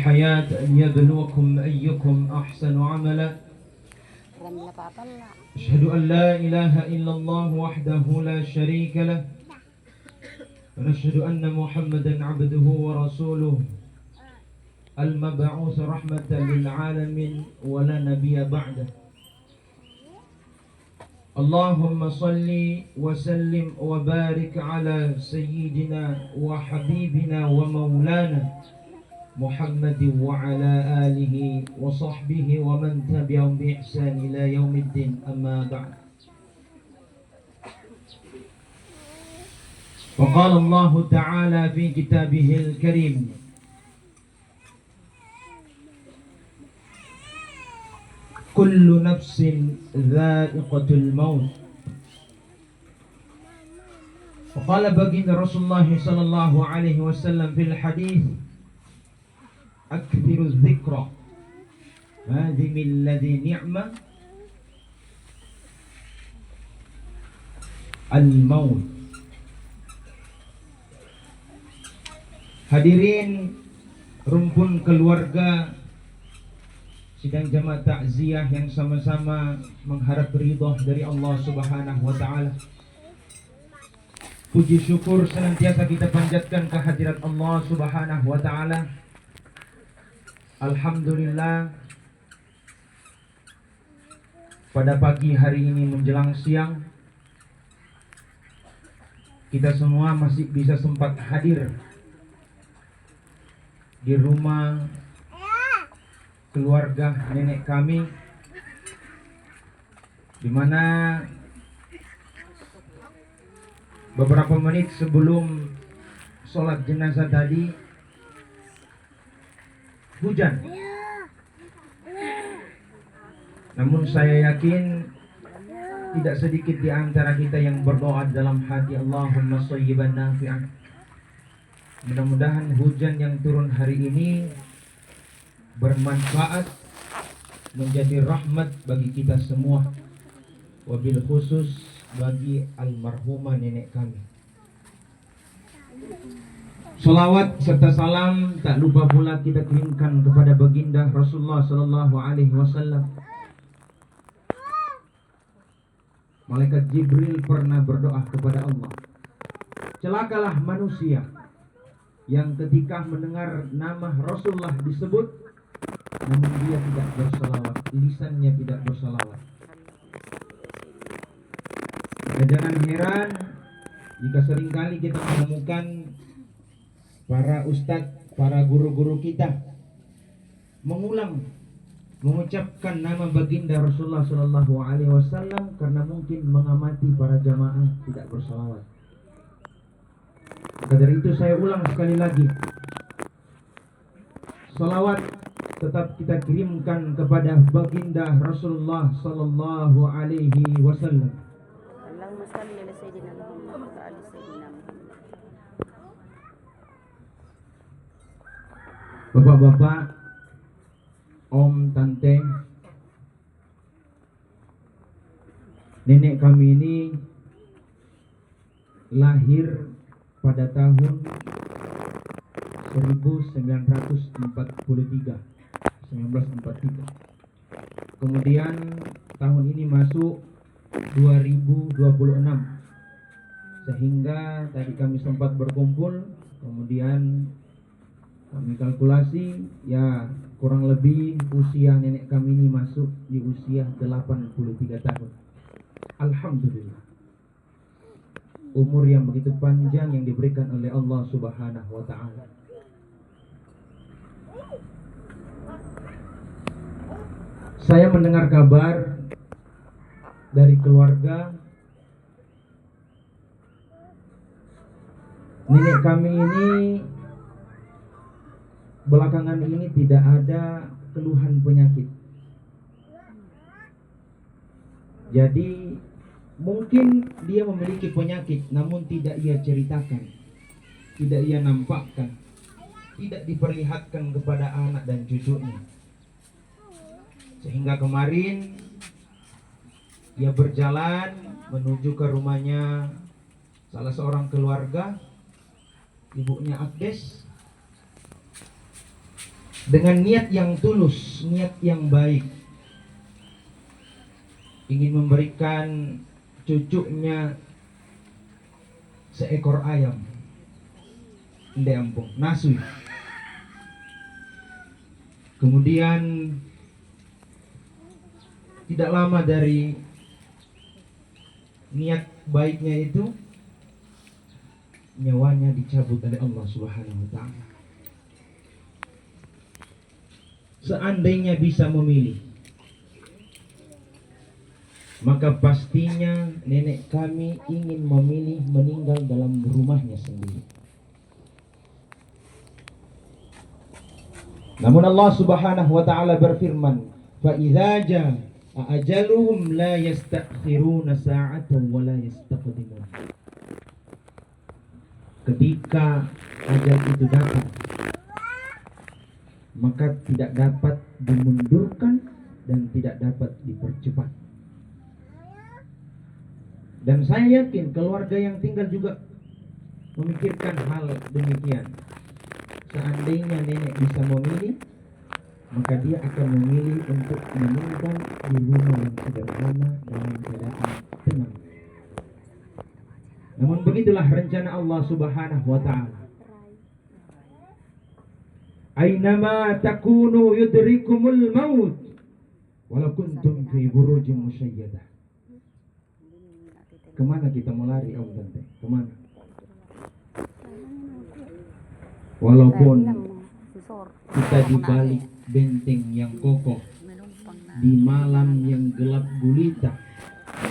الحياة ليبلوكم أيكم أحسن عملا أشهد أن لا إله إلا الله وحده لا شريك له ونشهد أن محمدا عبده ورسوله المبعوث رحمة للعالمين ولا نبي بعده اللهم صل وسلم وبارك على سيدنا وحبيبنا ومولانا محمد وعلى آله وصحبه ومن تبعهم بإحسان إلى يوم الدين أما بعد وقال الله تعالى في كتابه الكريم كل نفس ذائقة الموت وقال baginda Rasulullah sallallahu alaihi wasallam fil hadis akthiru dzikra hadhihi alladhi ni'ma al-maut. Hadirin rumpun keluarga sidang jamaah takziah yang sama-sama mengharap ridha dari Allah Subhanahu wa taala. Puji syukur senantiasa kita panjatkan kehadirat Allah Subhanahu wa taala. Alhamdulillah, pada pagi hari ini menjelang siang kita semua masih bisa sempat hadir di rumah keluarga nenek kami, di mana beberapa menit sebelum sholat jenazah tadi hujan. Namun saya yakin tidak sedikit di antara kita yang berdoa dalam hati, Allahumma shayyiban nafi'an. Mudah-mudahan hujan yang turun hari ini bermanfaat, menjadi rahmat bagi kita semua, wabil khusus bagi almarhumah nenek kami. Salawat serta salam tak lupa pula kita kirimkan kepada baginda Rasulullah sallallahu alaihi wasallam. Malaikat Jibril pernah berdoa kepada Allah, celakalah manusia yang ketika mendengar nama Rasulullah disebut namun dia tidak bersalawat, lisannya tidak bersalawat. Dan jangan heran jika seringkali kita menemukan para ustadz, para guru-guru kita mengucapkan nama baginda Rasulullah Sallallahu Alaihi Wasallam karena mungkin mengamati para jamaah tidak bersalawat. Maka dari itu saya ulang sekali lagi, salawat tetap kita kirimkan kepada baginda Rasulullah sallallahu alaihi wasallam. Allahumma shalli ala sayyidina Muhammad wa ala sayyidina Muhammad. Bapak-bapak, om, tante, nenek kami ini lahir pada tahun 1943. Kemudian tahun ini masuk 2026. Sehingga tadi kami sempat berkumpul, kemudian kami kalkulasi ya kurang lebih usia nenek kami ini masuk di usia 83 tahun. Alhamdulillah. Umur yang begitu panjang yang diberikan oleh Allah Subhanahu wa taala. Saya mendengar kabar dari keluarga nenek kami ini belakangan ini tidak ada keluhan penyakit. Jadi mungkin dia memiliki penyakit namun tidak ia ceritakan, tidak ia nampakkan, tidak diperlihatkan kepada anak dan cucunya. Sehingga kemarin ia berjalan menuju ke rumahnya salah seorang keluarga, ibunya Agdes. dengan niat yang tulus, niat yang baik, ingin memberikan cucunya seekor ayam, ndek ampun, nasui. Kemudian tidak lama dari niat baiknya itu, nyawanya dicabut oleh Allah Subhanahu wa taala. Seandainya bisa memilih, maka pastinya nenek kami ingin memilih meninggal dalam rumahnya sendiri. Namun Allah Subhanahu wa taala berfirman, "Fa idza jaa ajaluhum la yastakhiruna sa'atan wa la yastaqdimun." Ketika ajal itu datang, maka tidak dapat dimundurkan dan tidak dapat dipercepat. Dan saya yakin keluarga yang tinggal juga memikirkan hal demikian. Seandainya nenek bisa memilih, maka dia akan memilih untuk meninggal di rumah yang sederhana dalam keadaan tenang. Namun begitulah rencana Allah Subhanahu wa taala. Ainama takunu yudrikumul maut walau kuntum fi burujin musyayyadah. Kemana kita mau lari, Om Tante? Kemana? Walaupun kita di balik benteng yang kokoh, di malam yang gelap gulita,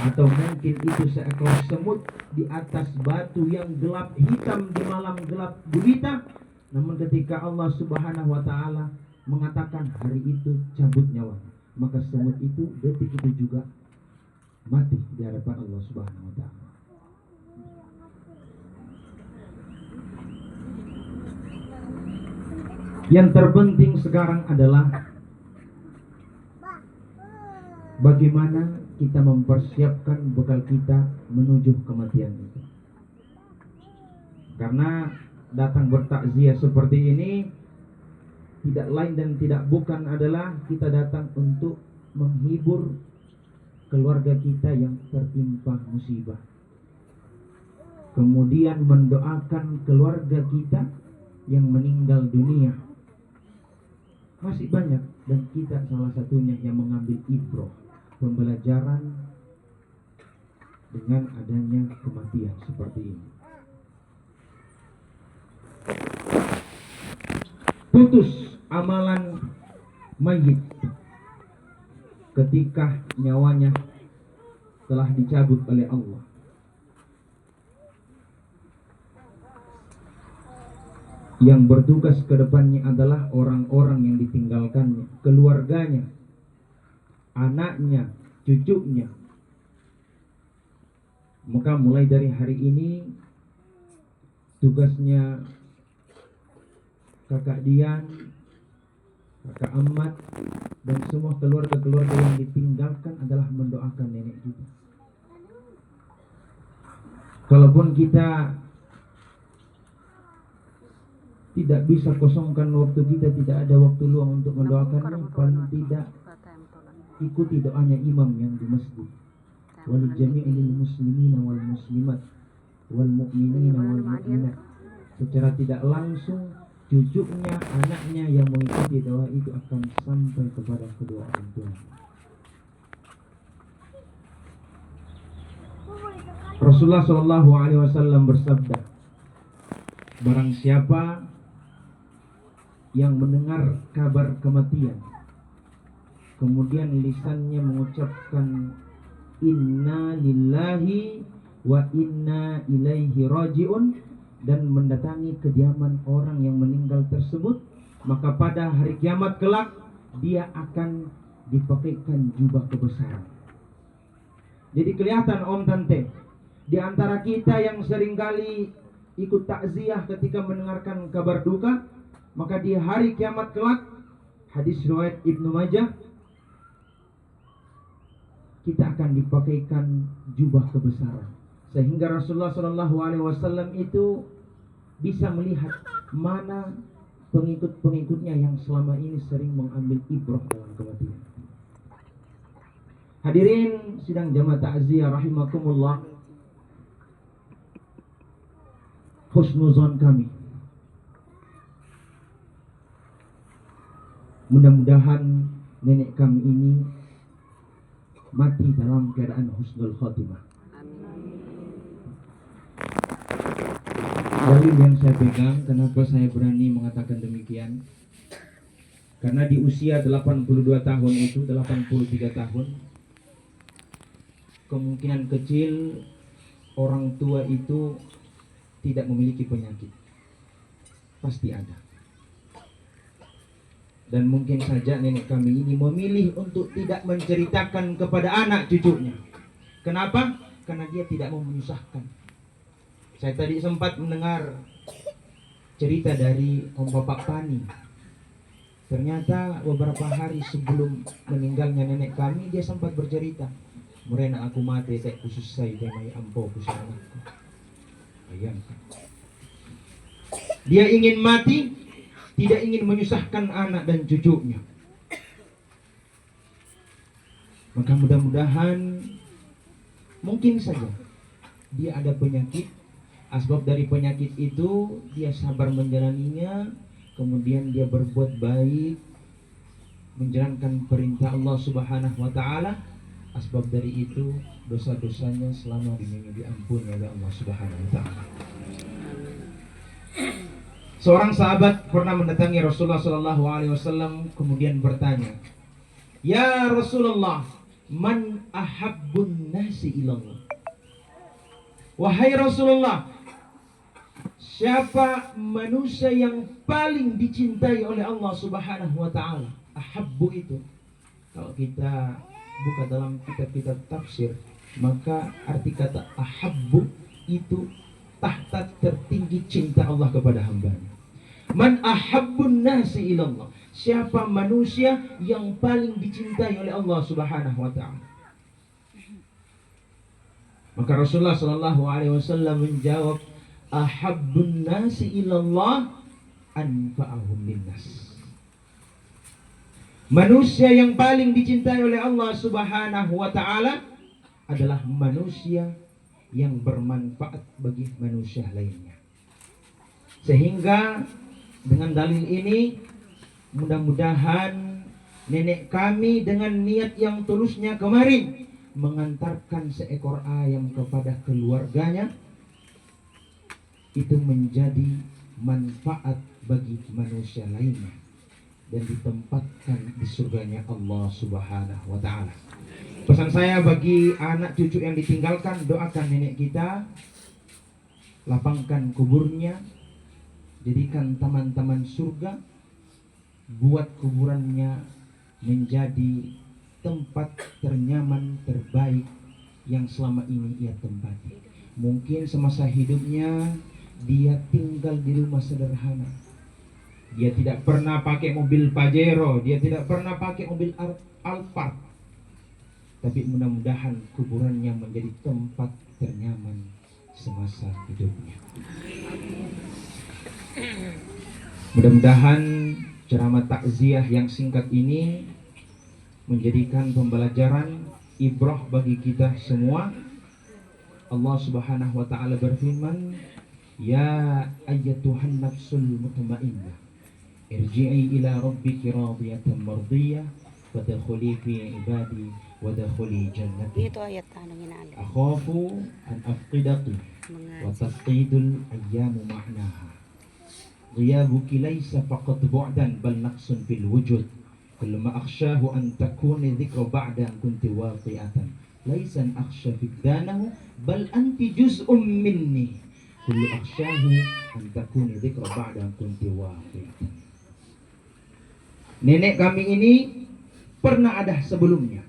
atau mungkin itu seekor semut di atas batu yang gelap hitam di malam gelap gulita, namun ketika Allah Subhanahu wa taala mengatakan hari itu cabut nyawa, maka semut itu detik itu juga mati di hadapan Allah Subhanahu wa taala. Yang terpenting sekarang adalah bagaimana kita mempersiapkan bekal kita menuju kematian itu. Karena datang bertakziah seperti ini tidak lain dan tidak bukan adalah kita datang untuk menghibur keluarga kita yang tertimpa musibah, kemudian mendoakan keluarga kita yang meninggal dunia. Masih banyak, dan kita salah satunya yang mengambil ibrah, pembelajaran dengan adanya kematian seperti ini. Putus amalan mayit ketika nyawanya telah dicabut oleh Allah. Yang bertugas ke depannya adalah orang-orang yang ditinggalkannya, keluarganya, anaknya, cucunya. Maka mulai dari hari ini tugasnya kakak Dian, kakak Ahmad, dan semua keluarga-keluarga yang ditinggalkan adalah mendoakan nenek kita. Kalaupun kita tidak bisa kosongkan waktu kita, tidak ada waktu luang untuk mendoakannya, paling tidak ikuti doanya imam yang di masjid. Wal jami'il muslimina wal muslimat wal mu'minina wal mu'minat. Secara tidak langsung cucunya, anaknya yang mengikuti doa itu akan sampai kepada kedua orang tua. Rasulullah SAW bersabda, barang siapa yang mendengar kabar kematian, kemudian lisannya mengucapkan inna lillahi wa inna ilaihi raji'un, dan mendatangi kediaman orang yang meninggal tersebut, maka pada hari kiamat kelak dia akan dipakaikan jubah kebesaran. Jadi kelihatan Om Tante, di antara kita yang seringkali ikut takziah ketika mendengarkan kabar duka, maka di hari kiamat kelak, hadis riwayat Ibnu Majah, kita akan dipakaikan jubah kebesaran, sehingga Rasulullah SAW itu bisa melihat mana pengikut-pengikutnya yang selama ini sering mengambil ibrah dalam kematian. Hadirin sidang jamaah takziah rahimakumullah. Husnuzon kami, mudah-mudahan nenek kami ini mati dalam keadaan husnul khotimah. Dalil yang saya pegang, kenapa saya berani mengatakan demikian? Karena di usia 82 tahun itu, 83 tahun, kemungkinan kecil orang tua itu tidak memiliki penyakit. Pasti ada. Dan mungkin saja nenek kami ini memilih untuk tidak menceritakan kepada anak cucunya. Kenapa? Karena dia tidak mau menyusahkan. Saya tadi sempat mendengar cerita dari Om Bapak Pani. Ternyata beberapa hari sebelum meninggalnya nenek kami, dia sempat bercerita, "Merena aku mati, saya khusus saya demai ampo khusus anakku." Bayangkan. Dia ingin mati, tidak ingin menyusahkan anak dan cucunya. Maka mudah-mudahan, mungkin saja dia ada penyakit. Asbab dari penyakit itu dia sabar menjalaninya, kemudian dia berbuat baik, menjalankan perintah Allah Subhanahu wa taala. Asbab dari itu dosa-dosanya selama ini diampuni oleh Allah Subhanahu wa taala. Seorang sahabat pernah mendatangi Rasulullah sallallahu alaihi wasallam kemudian bertanya, "Ya Rasulullah, man ahabbun nasi ilallah?" Wahai Rasulullah, siapa manusia yang paling dicintai oleh Allah Subhanahu wa taala? Ahabbu itu, kalau kita buka dalam kitab-kitab tafsir, maka arti kata ahabbu itu tahta tertinggi cinta Allah kepada hambanya. Man ahabbun nasi ilallah, siapa manusia yang paling dicintai oleh Allah Subhanahu wa taala? Maka Rasulullah sallallahu alaihi wasallam menjawab, ahabbun nasi ilallah anfa'ahum linnas. Manusia yang paling dicintai oleh Allah Subhanahu wa taala adalah manusia yang bermanfaat bagi manusia lainnya. Sehingga dengan dalil ini, mudah-mudahan nenek kami dengan niat yang tulusnya kemarin mengantarkan seekor ayam kepada keluarganya, itu menjadi manfaat bagi manusia lainnya dan ditempatkan di surganya Allah Subhanahu wa taala. Pesan saya bagi anak cucu yang ditinggalkan, doakan nenek kita, lapangkan kuburnya, jadikan taman-taman surga, buat kuburannya menjadi tempat ternyaman terbaik yang selama ini ia tempati. Mungkin semasa hidupnya dia tinggal di rumah sederhana. Dia tidak pernah pakai mobil Pajero, dia tidak pernah pakai mobil Alphard. Tapi mudah-mudahan kuburannya menjadi tempat ternyaman semasa hidupnya. Mudah-mudahan ceramah takziah yang singkat ini menjadikan pembelajaran ibrah bagi kita semua. Allah Subhanahu wa taala berfirman, "Ya ayyatuhan nafsul mutmainnah, irji'i ila rabbiki radiyatan mardiyah, wadkhuli fi ibadi wadkhuli jannati." Itu ayat tanong inaali. Akhafu an afqidaki wa tafqidul ayyamu ma'naha. Ghiyabuki laysa faqat bu'dan bal naqsun fil wujud. Kullu ma akhshahu an takuni dhikra ba'da an kunti waqi'atan. Laysa an akhsha fiddanahu bal anti juz'un minni. Kullu akhshahu an takuni dhikra ba'da an kunti waqi'atan. Nenek kami ini pernah ada sebelumnya,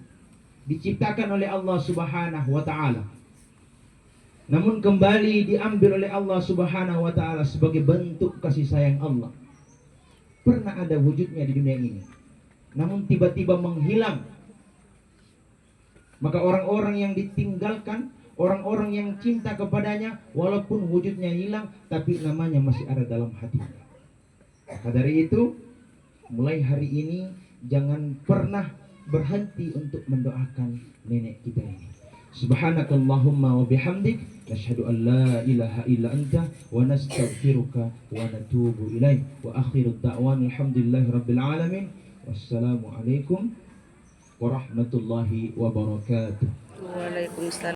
diciptakan oleh Allah Subhanahu wa taala. Namun kembali diambil oleh Allah Subhanahu wa taala sebagai bentuk kasih sayang Allah. Pernah ada wujudnya di dunia ini, namun tiba-tiba menghilang. Maka orang-orang yang ditinggalkan, orang-orang yang cinta kepadanya, walaupun wujudnya hilang, tapi namanya masih ada dalam hatinya. Maka dari itu, mulai hari ini jangan pernah berhenti untuk mendoakan nenek kita ini. Subhanakallahumma wa bihamdik nashhadu an la ilaha illa anta wa nastaghfiruka wa natubu ilaik. Wa akhiru da'wan alhamdulillahi rabbil alamin. Wassalamu alaikum warahmatullahi wabarakatuh. Waalaikumsalam.